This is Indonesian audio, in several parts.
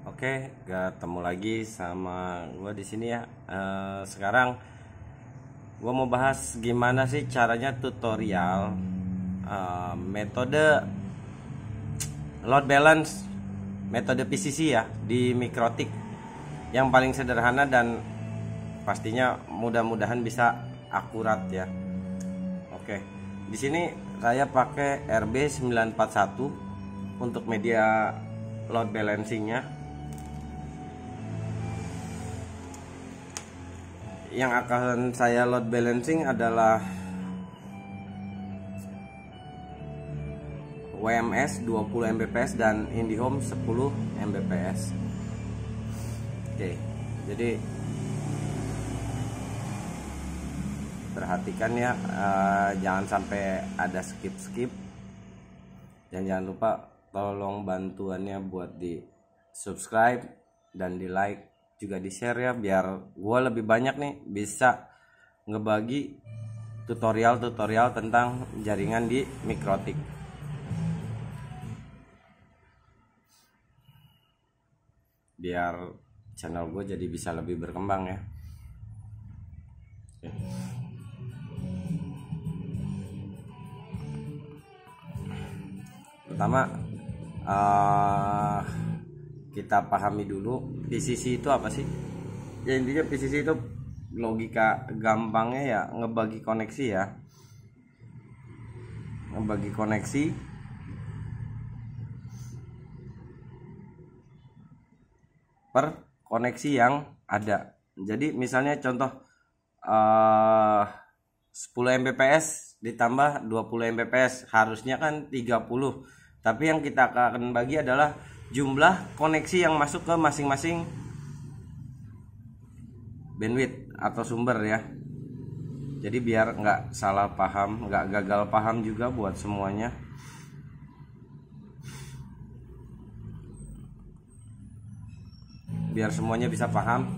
Oke, ketemu lagi sama gue di sini ya. Sekarang gue mau bahas gimana sih caranya tutorial metode load balance, metode PCC ya di Mikrotik yang paling sederhana dan pastinya mudah-mudahan bisa akurat ya. Oke, di sini saya pakai RB941 untuk media load balancingnya. Yang akan saya load balancing adalah WMS 20 Mbps dan IndiHome 10 Mbps. Oke, jadi perhatikan ya, jangan sampai ada skip. Dan jangan lupa tolong bantuannya buat di subscribe dan di like, juga di share ya, biar gue lebih banyak nih bisa ngebagi tutorial tentang jaringan di Mikrotik. Biar channel gue jadi bisa lebih berkembang ya. Pertama kita pahami dulu PCC itu apa sih? Ya intinya PCC itu logika gampangnya ya ngebagi koneksi ya. Ngebagi koneksi per koneksi yang ada. Jadi misalnya contoh 10 Mbps ditambah 20 Mbps, harusnya kan 30. Tapi yang kita akan bagi adalah jumlah koneksi yang masuk ke masing-masing bandwidth atau sumber ya. Jadi biar nggak salah paham, nggak gagal paham juga buat semuanya. Biar semuanya bisa paham.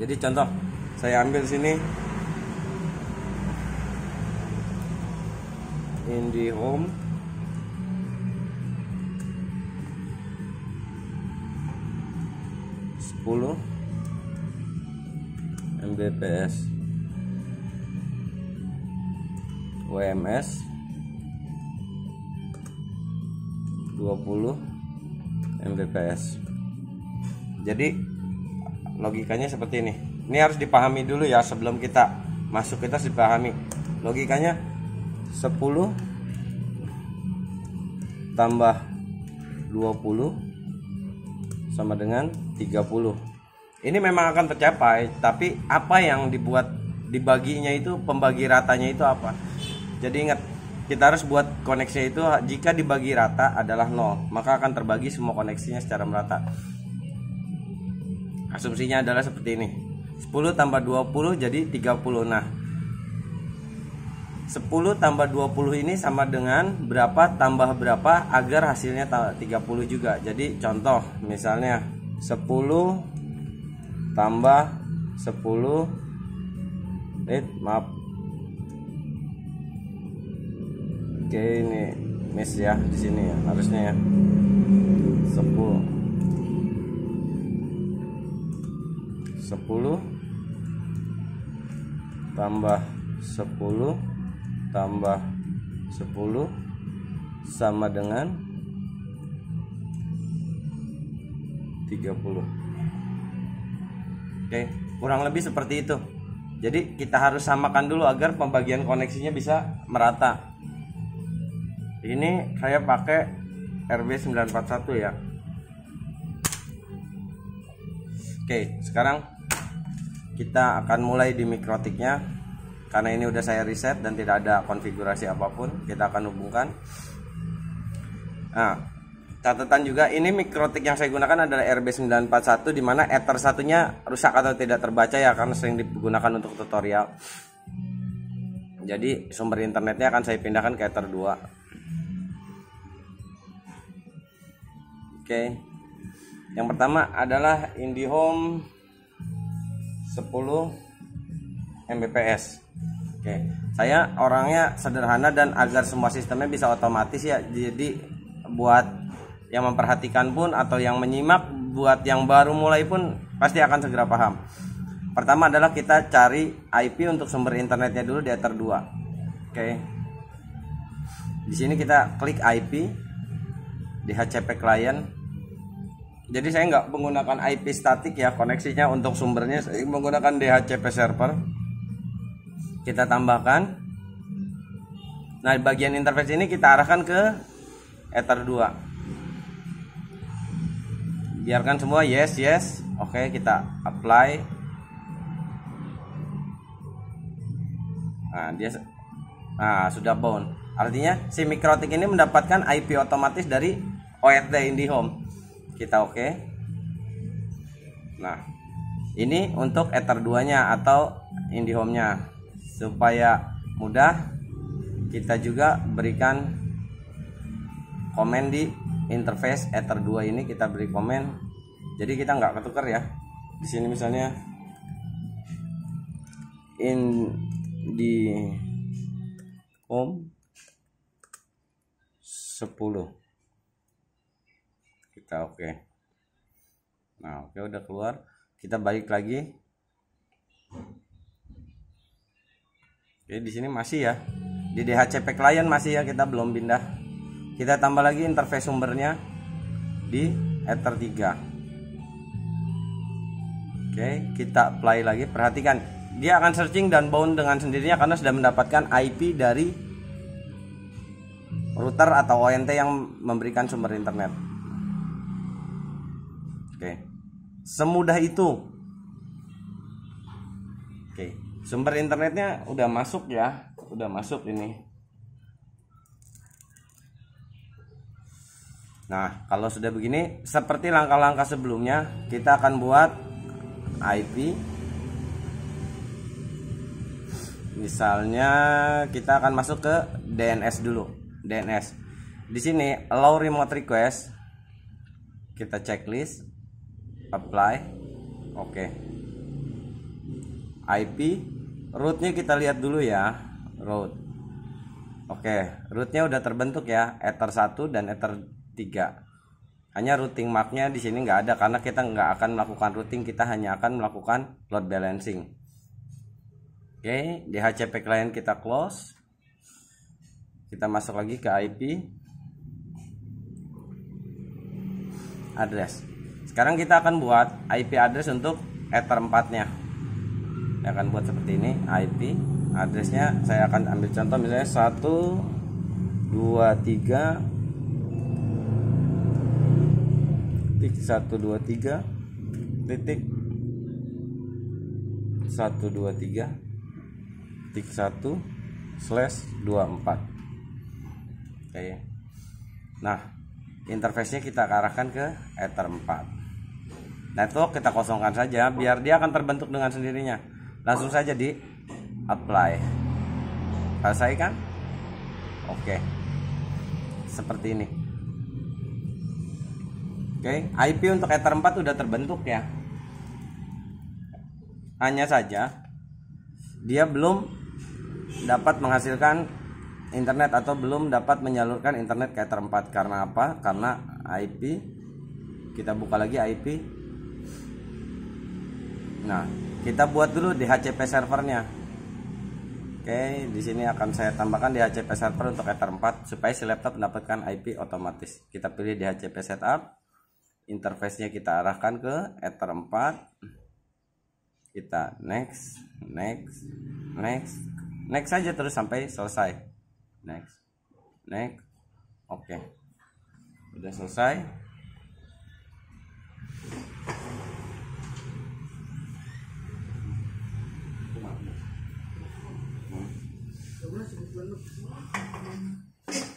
Jadi contoh saya ambil sini IndiHome 10 Mbps, WMS 20 Mbps. Jadi logikanya seperti ini. Ini harus dipahami dulu ya sebelum kita masuk, kita harus dipahami. Logikanya 10 tambah 20 sama dengan 30. Ini memang akan tercapai, tapi apa yang dibuat dibaginya itu, pembagi ratanya itu apa? Jadi ingat, kita harus buat koneksinya itu jika dibagi rata adalah 0, maka akan terbagi semua koneksinya secara merata. Asumsinya adalah seperti ini. 10 tambah 20 jadi 30. Nah, 10 tambah 20 ini sama dengan berapa tambah berapa agar hasilnya 30 juga. Jadi contoh misalnya 10 tambah 10 maaf. Oke, ini miss ya di sini ya, harusnya ya. 10 tambah 10 tambah 10 sama dengan 30. Oke, kurang lebih seperti itu. Jadi kita harus samakan dulu agar pembagian koneksinya bisa merata. Ini saya pakai RB941 ya. Oke, sekarang kita akan mulai di Mikrotiknya. Karena ini udah saya reset dan tidak ada konfigurasi apapun, kita akan hubungkan. Nah, catatan juga, ini Mikrotik yang saya gunakan adalah RB941, dimana Ether satunya rusak atau tidak terbaca ya, karena sering digunakan untuk tutorial. Jadi sumber internetnya akan saya pindahkan ke Ether 2. Oke, yang pertama adalah IndiHome 10 Mbps. Oke, saya orangnya sederhana dan agar semua sistemnya bisa otomatis ya. Jadi buat yang memperhatikan pun atau yang menyimak buat yang baru mulai pun pasti akan segera paham. Pertama adalah kita cari IP untuk sumber internetnya dulu di Ether 2. Oke. Di sini kita klik IP di HCP client. Jadi saya nggak menggunakan IP statik ya, koneksinya untuk sumbernya saya menggunakan DHCP server. Kita tambahkan. Nah, bagian interface ini kita arahkan ke Ether 2. Biarkan semua yes. Oke, kita apply. Nah, sudah bound. Artinya si Mikrotik ini mendapatkan IP otomatis dari OSD IndiHome. Kita oke. Nah, ini untuk Ether 2-nya atau IndiHome-nya. Supaya mudah, kita juga berikan komen di interface Ether 2 ini, kita beri komen. Jadi kita nggak ketukar ya. Di sini misalnya IndiHome 10. Kita oke. Nah, oke, udah keluar. Kita balik lagi. Oke, di sini masih ya. Di DHCP client masih ya, kita belum pindah. Kita tambah lagi interface sumbernya di Ether 3. Oke, kita apply lagi. Perhatikan, dia akan searching dan bound dengan sendirinya karena sudah mendapatkan IP dari router atau ONT yang memberikan sumber internet. Oke, semudah itu. Oke, sumber internetnya udah masuk ya, udah masuk ini. Nah, kalau sudah begini, seperti langkah-langkah sebelumnya, kita akan buat IP. Misalnya kita akan masuk ke DNS dulu. DNS. Di sini allow remote request. Kita checklist, apply. Oke. IP, rootnya kita lihat dulu ya, root. Oke, rootnya udah terbentuk ya, Ether 1 dan Ether 3. Hanya routing marknya di sini nggak ada karena kita nggak akan melakukan routing, kita hanya akan melakukan load balancing. Oke, DHCP client kita close. Kita masuk lagi ke IP address. Sekarang kita akan buat IP address untuk Ether 4-nya. Saya akan buat seperti ini, IP addressnya saya akan ambil contoh misalnya 123 titik 123.1/24. Oke. Nah, interface-nya kita arahkan ke Ether 4. Network kita kosongkan saja biar dia akan terbentuk dengan sendirinya. Langsung saja di apply. Selesai kan? Oke. Seperti ini. Oke, IP untuk Ether 4 udah terbentuk ya. Hanya saja dia belum dapat menghasilkan internet atau belum dapat menyalurkan internet ke Ether 4. Karena apa? Karena IP, kita buka lagi IP. Nah, kita buat dulu DHCP servernya. Oke, di sini akan saya tambahkan DHCP server untuk Ether 4 supaya si laptop mendapatkan IP otomatis. Kita pilih DHCP setup. Interface-nya kita arahkan ke Ether 4. Kita next saja terus sampai selesai. Next. Oke. Udah selesai.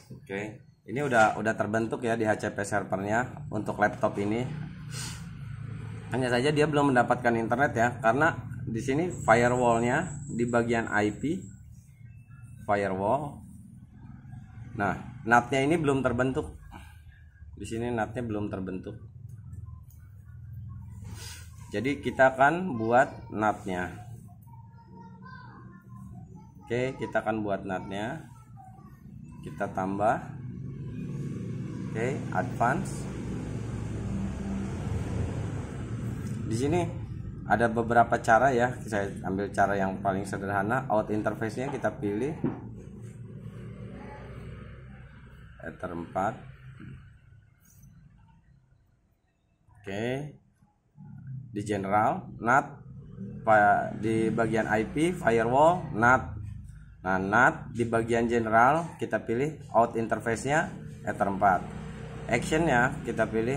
Oke. Ini udah terbentuk ya di HCP servernya untuk laptop ini. Hanya saja dia belum mendapatkan internet ya, karena di sini firewallnya di bagian IP firewall. Nah, NAT-nya ini belum terbentuk. Di sini NAT-nya belum terbentuk. Jadi kita akan buat NAT-nya. Oke, kita akan buat NAT-nya. Kita tambah. Oke, advance. Di sini ada beberapa cara ya. Saya ambil cara yang paling sederhana. Out interface-nya kita pilih Ether 4. Oke. Di general, NAT, di bagian IP, firewall, NAT. Nah, NAT di bagian general kita pilih out interface-nya Ether 4. Action-nya kita pilih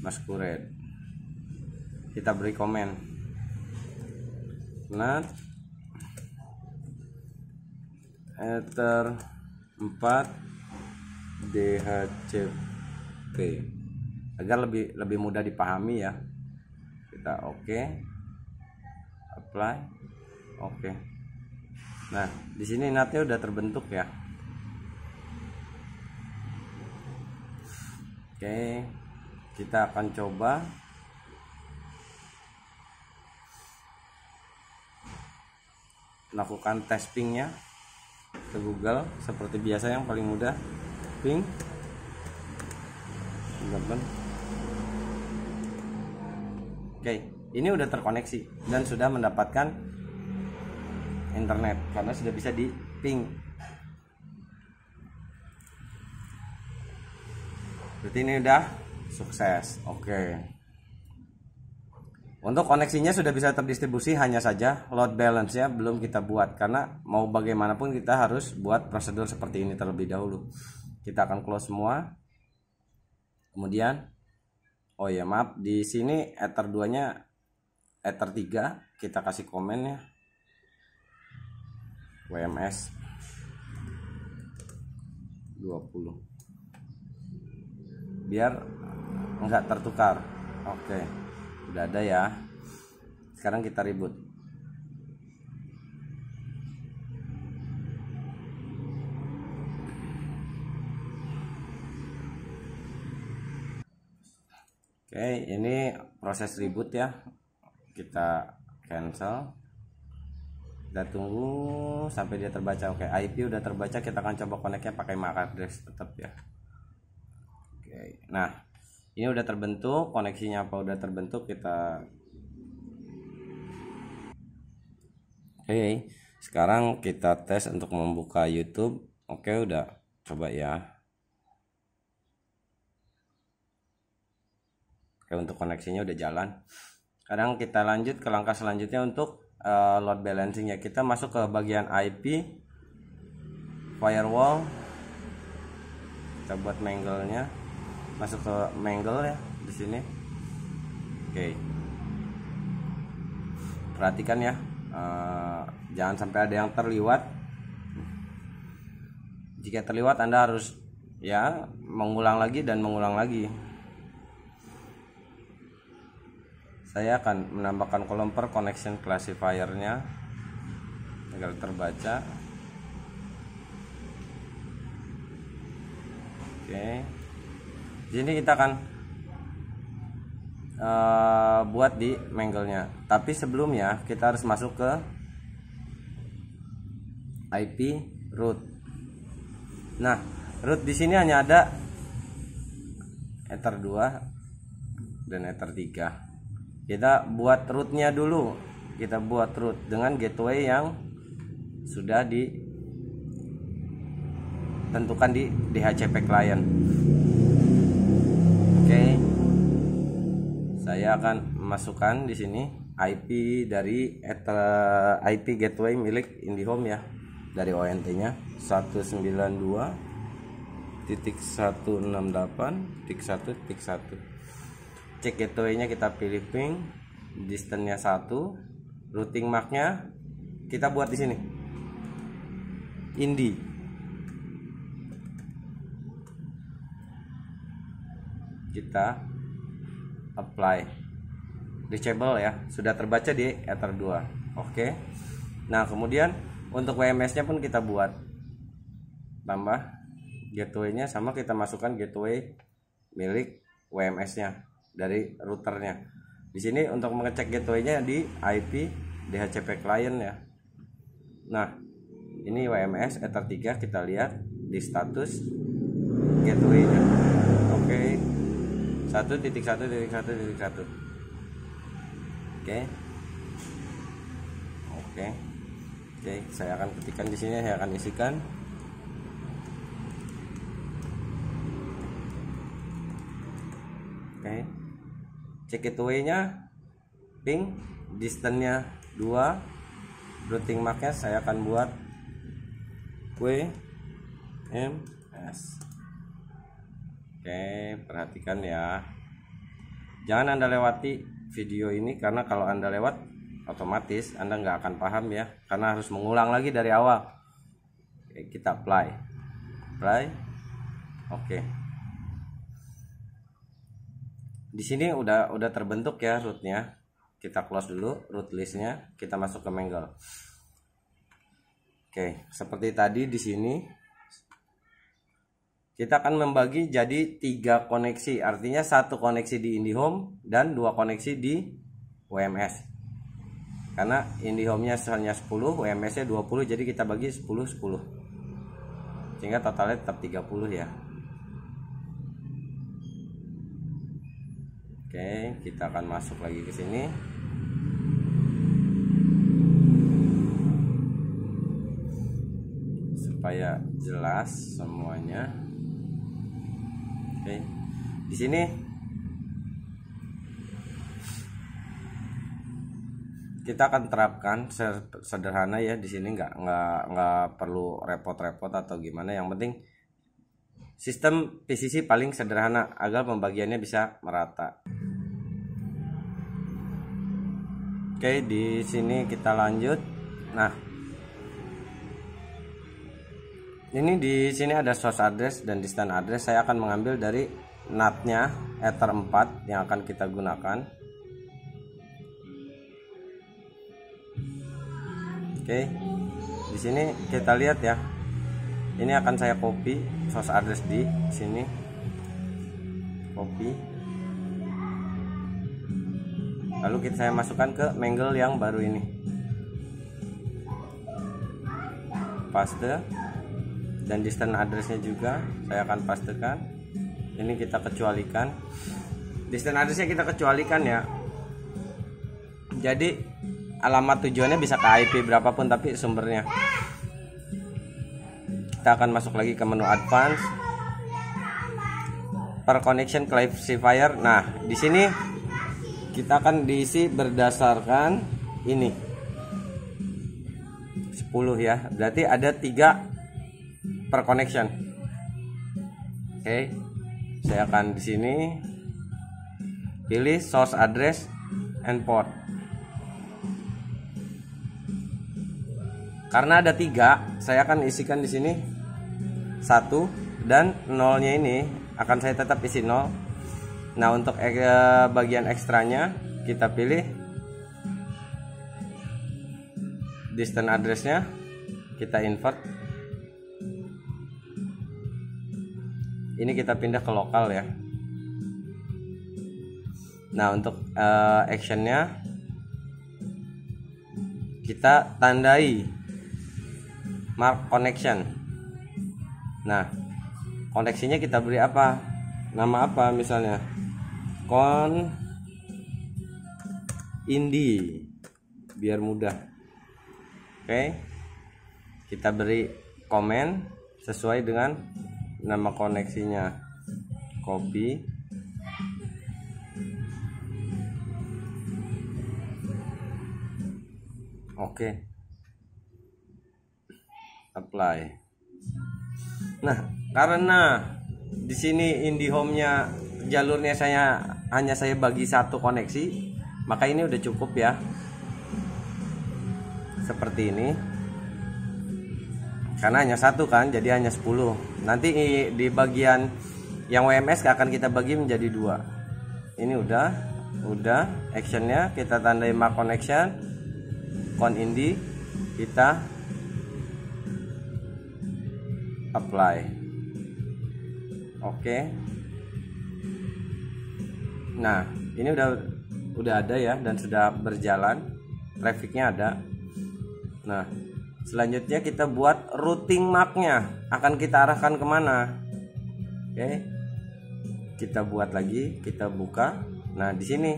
Masquerade. Kita beri komen NAT Ether 4 DHCP agar lebih mudah dipahami ya. Kita oke. Apply. Oke. Nah, di sini NAT-nya udah terbentuk ya. Oke. Kita akan coba lakukan testingnya ke Google seperti biasa, yang paling mudah ping. Oke, ini udah terkoneksi dan sudah mendapatkan internet karena sudah bisa di ping. Berarti ini udah sukses. Oke. Untuk koneksinya sudah bisa terdistribusi, hanya saja load balance ya belum kita buat karena mau bagaimanapun kita harus buat prosedur seperti ini terlebih dahulu. Kita akan close semua. Kemudian oh ya maaf, di sini Ether 2-nya Ether 3 kita kasih komen ya. WMS 20 biar enggak tertukar. Oke, udah ada ya. Sekarang kita reboot. Oke, ini proses reboot ya. Kita cancel. Kita tunggu sampai dia terbaca. Oke, IP udah terbaca. Kita akan coba connect-nya pakai MAC address tetap ya. Oke, nah ini udah terbentuk, koneksinya apa udah terbentuk, kita oke. Sekarang kita tes untuk membuka YouTube. Oke, udah coba ya. Oke, untuk koneksinya udah jalan. Sekarang kita lanjut ke langkah selanjutnya untuk load balancing ya. Kita masuk ke bagian IP, firewall. Kita buat mangle-nya. Masuk ke mangle ya di sini. Oke. Perhatikan ya. Jangan sampai ada yang terliwat. Jika terliwat Anda harus ya mengulang lagi dan mengulang lagi. Saya akan menambahkan kolom per connection classifier-nya agar terbaca. Oke. Di sini kita akan buat di mangle-nya. Tapi sebelumnya kita harus masuk ke IP root. Nah, root di sini hanya ada Ether 2 dan Ether 3. Kita buat rootnya dulu. Kita buat root dengan gateway yang sudah ditentukan di DHCP client. Oke. Saya akan memasukkan di sini IP dari IP gateway milik IndiHome ya. Dari ONT-nya 192.168.1.1. Cek gateway-nya, kita pilih ping, distance-nya 1, routing MAC-nya kita buat di sini. Indi. Kita apply. Reachable ya, sudah terbaca di Ether 2. Oke. Nah, kemudian untuk WMS-nya pun kita buat. Tambah gateway-nya sama, kita masukkan gateway milik WMS-nya dari routernya. Di sini untuk mengecek gateway-nya di IP DHCP client ya. Nah, ini WMS Ether 3, kita lihat di status gateway-nya. Oke. 1.1.1.1. Oke. Oke. Oke, saya akan ketikkan di sini, saya akan isikan. Oke. Check it away-nya ping, distance-nya 2, routing mark-nya saya akan buat WMS. Oke, perhatikan ya. Jangan Anda lewati video ini, karena kalau Anda lewat otomatis Anda nggak akan paham ya, karena harus mengulang lagi dari awal. Oke, kita apply. Oke. Di sini udah terbentuk ya rootnya. Kita close dulu root listnya, kita masuk ke Mangle. Oke, seperti tadi di sini kita akan membagi jadi 3 koneksi, artinya 1 koneksi di IndiHome dan 2 koneksi di WMS. Karena IndiHome-nya hanya 10, WMS-nya 20, jadi kita bagi 10-10. Sehingga totalnya tetap 30 ya. Oke, kita akan masuk lagi ke sini. Supaya jelas semuanya. Oke, di sini kita akan terapkan sederhana ya. Di sini nggak perlu repot-repot atau gimana. Yang penting sistem PCC paling sederhana agar pembagiannya bisa merata. Oke, di sini kita lanjut. Nah, ini di sini ada source address dan distance address. Saya akan mengambil dari NAT-nya Ether 4 yang akan kita gunakan. Oke. Di sini kita lihat ya. Ini akan saya copy source address di sini. Copy. Lalu saya masukkan ke Mangle yang baru ini. Paste. Dan distance addressnya juga saya akan pastekan. Ini kita kecualikan, distance addressnya kita kecualikan ya. Jadi alamat tujuannya bisa ke IP berapapun, tapi sumbernya. Kita akan masuk lagi ke menu advance, per connection classifier. Nah, di sini kita akan diisi berdasarkan ini 10 ya. Berarti ada 3 per connection. Oke, saya akan di sini pilih source address and port. Karena ada 3, saya akan isikan di sini 1 dan 0-nya ini akan saya tetap isi 0. Nah, untuk bagian ekstranya kita pilih distance addressnya, kita invert. Ini kita pindah ke lokal ya. Nah, untuk actionnya kita tandai mark connection. Nah, koneksinya kita beri apa? Nama apa misalnya? Indi, biar mudah. Oke. Kita beri komen sesuai dengan nama koneksinya. Copy. Oke. Apply. Nah, karena di sini IndiHome-nya jalurnya hanya saya bagi 1 koneksi, maka ini udah cukup ya. Seperti ini. Karena hanya 1 kan, jadi hanya 10. Nanti di bagian yang WMS akan kita bagi menjadi 2. Ini udah actionnya kita tandai mark connection, indi, kita apply. Oke. Nah, ini udah ada ya, dan sudah berjalan, trafficnya ada. Nah, selanjutnya kita buat routing marknya, akan kita arahkan kemana. Oke, kita buat lagi, kita buka. Nah, di sini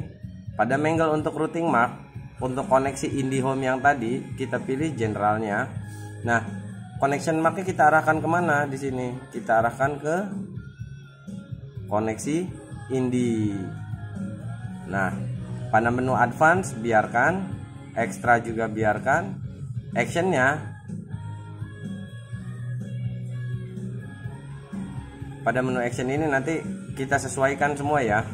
Pada Mangle untuk routing mark, untuk koneksi IndiHome yang tadi kita pilih generalnya. Nah, connection marknya kita arahkan kemana di sini? Kita arahkan ke koneksi Indi. Nah, pada menu advance biarkan, extra juga biarkan, actionnya pada menu action ini nanti kita sesuaikan semua ya.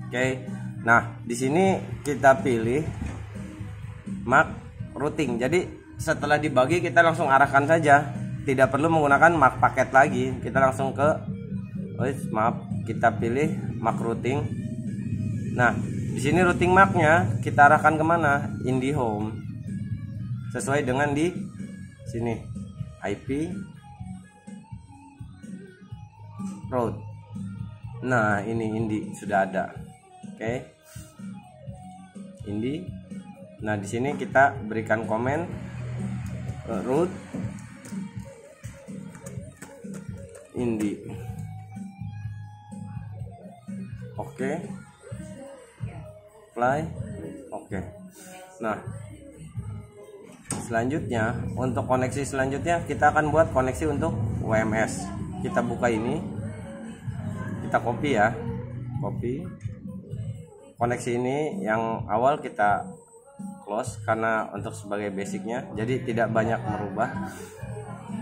Oke. Nah, di sini kita pilih mark routing. Jadi setelah dibagi kita langsung arahkan saja. Tidak perlu menggunakan mark paket lagi. Kita langsung ke kita pilih mark routing. Nah, di sini routing marknya kita arahkan kemana? IndiHome. Sesuai dengan di sini IP route. Nah, ini Indi sudah ada. Oke. Indi. Nah, di sini kita berikan komen route Indi. Oke. Apply. Oke. Nah, selanjutnya untuk koneksi selanjutnya kita akan buat koneksi untuk WMS. Kita buka ini, kita copy ya, copy koneksi ini. Yang awal kita close karena untuk sebagai basicnya, jadi tidak banyak merubah.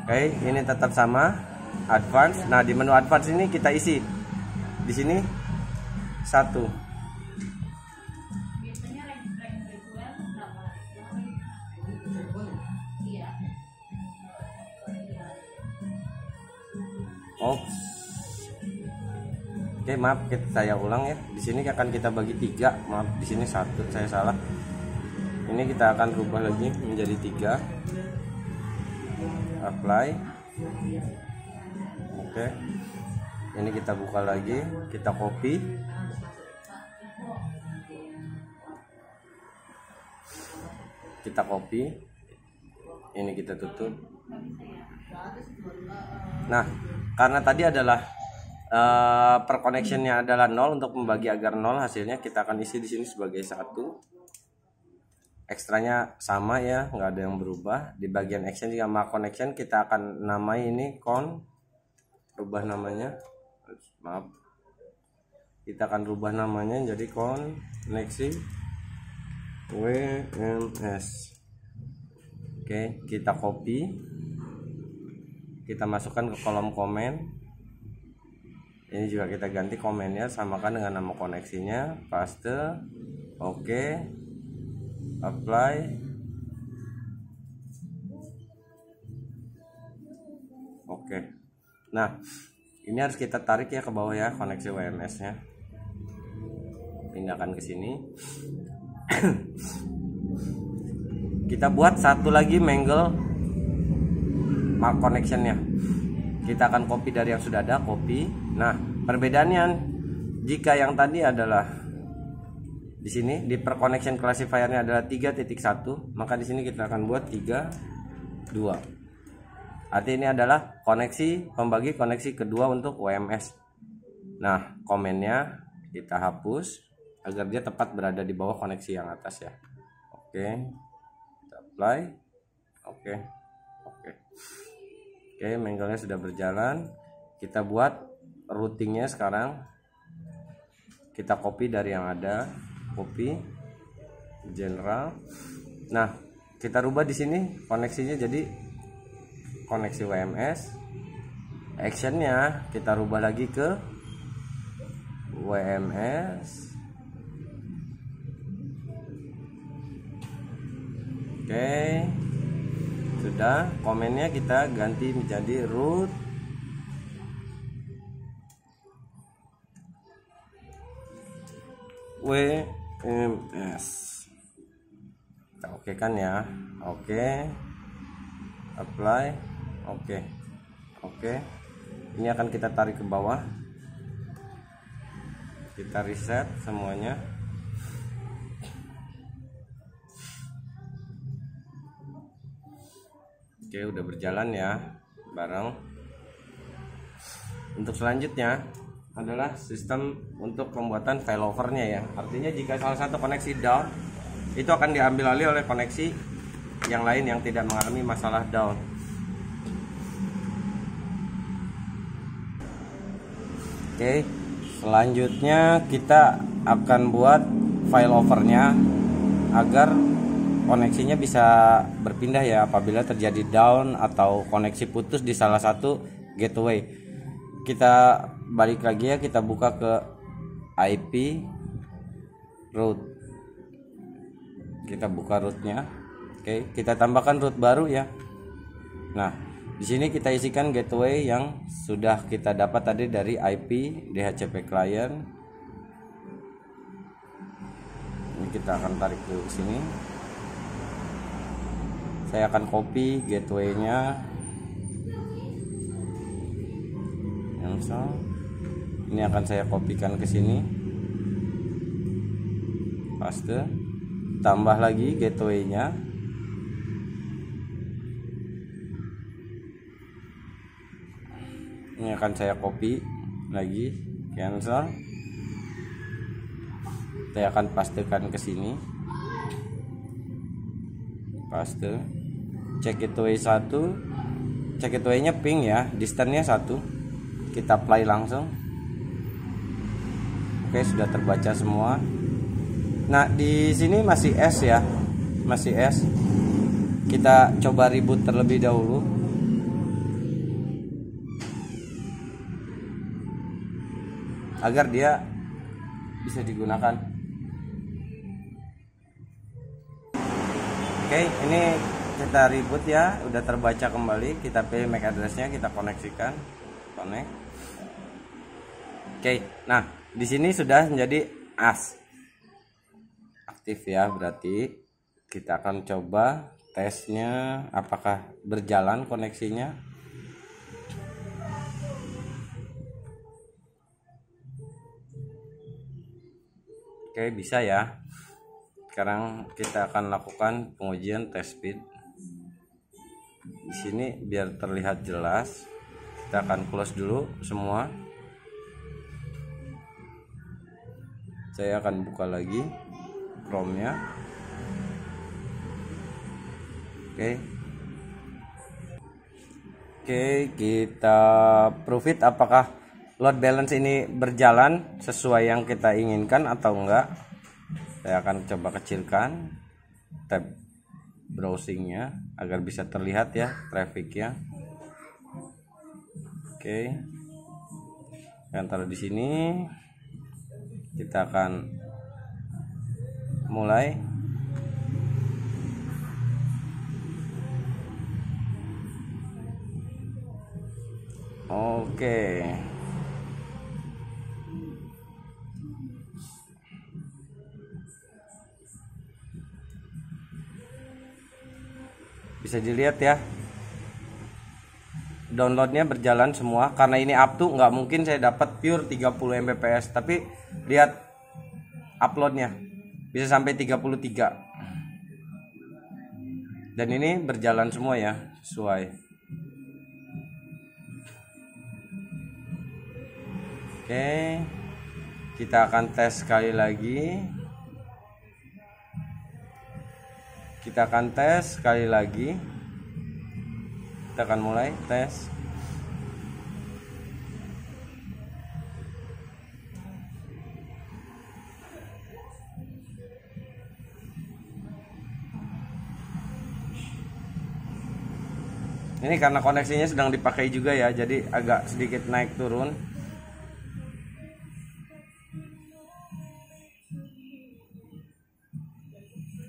Oke, ini tetap sama advance. Nah, di menu advance ini kita isi di sini 1. Oops. Oke, maaf, saya ulang ya. Di sini akan kita bagi 3. Maaf, di sini 1, saya salah. Ini kita akan rubah lagi menjadi 3. Apply. Oke. Ini kita buka lagi, kita copy. Kita copy. Ini kita tutup. Nah, karena tadi adalah per connectionnya adalah 0, untuk membagi agar 0 hasilnya kita akan isi di sini sebagai 1. Ekstranya sama ya, nggak ada yang berubah. Di bagian action juga mark connection kita akan namai ini rubah namanya. Maaf. Kita akan rubah namanya jadi koneksi WMS. Oke, kita copy. Kita masukkan ke kolom komen. Ini juga kita ganti komennya, samakan dengan nama koneksinya, paste. Oke. Apply. Oke. Nah, ini harus kita tarik ya ke bawah ya, koneksi WMS-nya. Pindahkan ke sini. Kita buat satu lagi Mangle mark connectionnya. Kita akan copy dari yang sudah ada, copy. Nah, perbedaannya jika yang tadi adalah di sini di per connection classifiernya adalah 3.1, maka di sini kita akan buat 3.2. Artinya ini adalah koneksi pembagi koneksi kedua untuk WMS. Nah, komennya kita hapus agar dia tepat berada di bawah koneksi yang atas ya. Oke. Kita apply. Oke. Oke, Mangle-nya sudah berjalan. Kita buat routingnya sekarang. Kita copy dari yang ada, copy general. Nah, kita rubah di sini koneksinya jadi koneksi WMS. Actionnya kita rubah lagi ke WMS. Oke. Sudah, komennya kita ganti menjadi root WMS. Kita oke kan ya. Oke. Apply. Oke. Ini akan kita tarik ke bawah. Kita reset semuanya. Oke, udah berjalan ya bareng. Untuk selanjutnya adalah sistem untuk pembuatan failovernya ya. Artinya jika salah satu koneksi down, itu akan diambil alih oleh koneksi yang lain yang tidak mengalami masalah down. Oke, selanjutnya kita akan buat failovernya agar koneksinya bisa berpindah ya apabila terjadi down atau koneksi putus di salah satu gateway. Kita balik lagi ya, kita buka ke IP root. Kita buka rootnya. Oke, kita tambahkan root baru ya. Nah, di sini kita isikan gateway yang sudah kita dapat tadi dari IP DHCP client. Ini kita akan tarik ke sini. Saya akan copy gateway-nya. Ini akan saya kopikan ke sini. Paste. Tambah lagi gateway-nya. Ini akan saya copy lagi, cancel. Saya akan pastekan ke sini. Paste. Cek gateway 1. Cek gateway-nya ping ya, distance-nya 1. Kita apply langsung. Oke, sudah terbaca semua. Nah, di sini masih S ya. Masih S. Kita coba reboot terlebih dahulu. Agar dia bisa digunakan. Oke, ini kita reboot ya, udah terbaca kembali. Kita pilih MAC address-nya, kita koneksikan. Connect. Oke, nah di sini sudah menjadi AS aktif ya, berarti kita akan coba tesnya apakah berjalan koneksinya. Oke, bisa ya. Sekarang kita akan lakukan pengujian test speed. Di sini biar terlihat jelas, kita akan close dulu semua. Saya akan buka lagi Chrome-nya. Oke, kita prove it apakah load balance ini berjalan sesuai yang kita inginkan atau enggak. Saya akan coba kecilkan tab browsingnya agar bisa terlihat ya trafficnya. Oke, yang taruh di sini. Kita akan mulai. Oke. Bisa dilihat ya. Downloadnya berjalan semua. Karena ini up to, nggak mungkin saya dapat pure 30 Mbps, tapi lihat uploadnya bisa sampai 33. Dan ini berjalan semua ya, sesuai. Oke, kita akan tes sekali lagi. Kita akan tes sekali lagi. Kita akan mulai tes. Ini karena koneksinya sedang dipakai juga ya, jadi agak sedikit naik turun.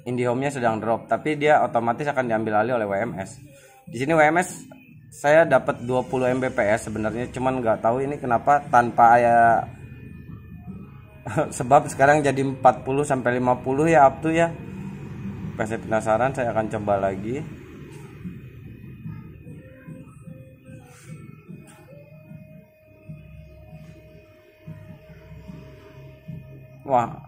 IndiHome-nya sedang drop, tapi dia otomatis akan diambil alih oleh WMS. Di sini WMS saya dapat 20 Mbps sebenarnya, cuman nggak tahu ini kenapa tanpa ya sebab sekarang jadi 40 sampai 50 ya up to ya. Pas saya penasaran, saya akan coba lagi. Wah,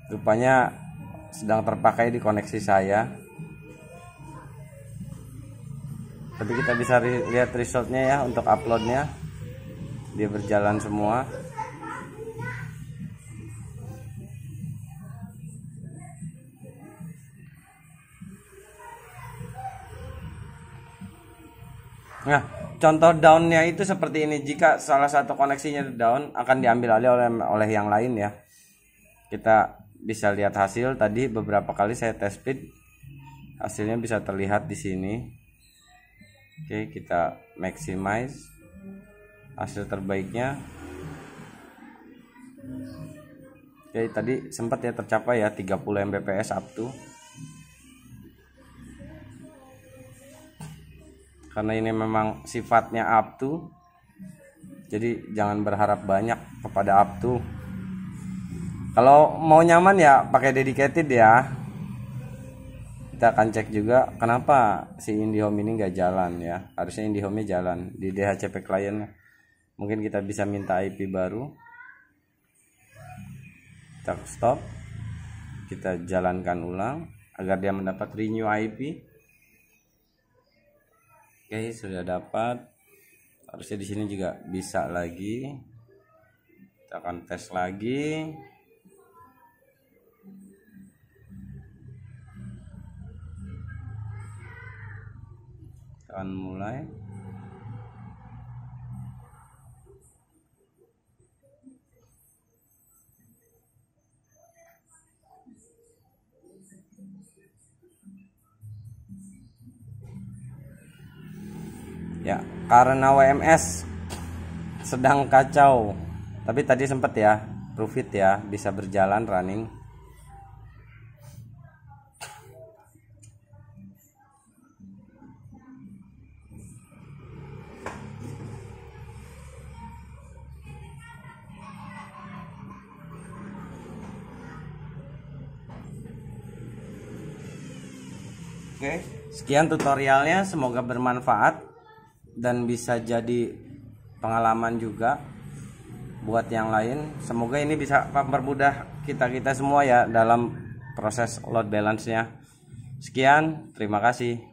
rupanya sedang terpakai di koneksi saya. Tapi kita bisa lihat resultnya ya untuk uploadnya, dia berjalan semua. Nah, contoh downnya itu seperti ini. Jika salah satu koneksinya down, akan diambil alih oleh yang lain ya. Kita bisa lihat hasil tadi beberapa kali saya tes speed, hasilnya bisa terlihat di sini. Oke, kita maximize hasil terbaiknya. Oke, tadi sempat ya tercapai ya 30 Mbps up to. Karena ini memang sifatnya up to, jadi jangan berharap banyak kepada up to. Kalau mau nyaman ya pakai dedicated ya. Kita akan cek juga kenapa si IndiHome ini nggak jalan ya. Harusnya IndiHome-nya jalan di DHCP client. Mungkin kita bisa minta IP baru. Kita stop, kita jalankan ulang agar dia mendapat renew IP. Oke, sudah dapat. Harusnya di sini juga bisa lagi. Kita akan tes lagi. Kita akan mulai. Ya, karena WMS sedang kacau. Tapi tadi sempat ya, prove it ya, bisa berjalan running. Oke, sekian tutorialnya, semoga bermanfaat dan bisa jadi pengalaman juga buat yang lain. Semoga ini bisa mempermudah kita semua ya dalam proses load balance-nya. Sekian, terima kasih.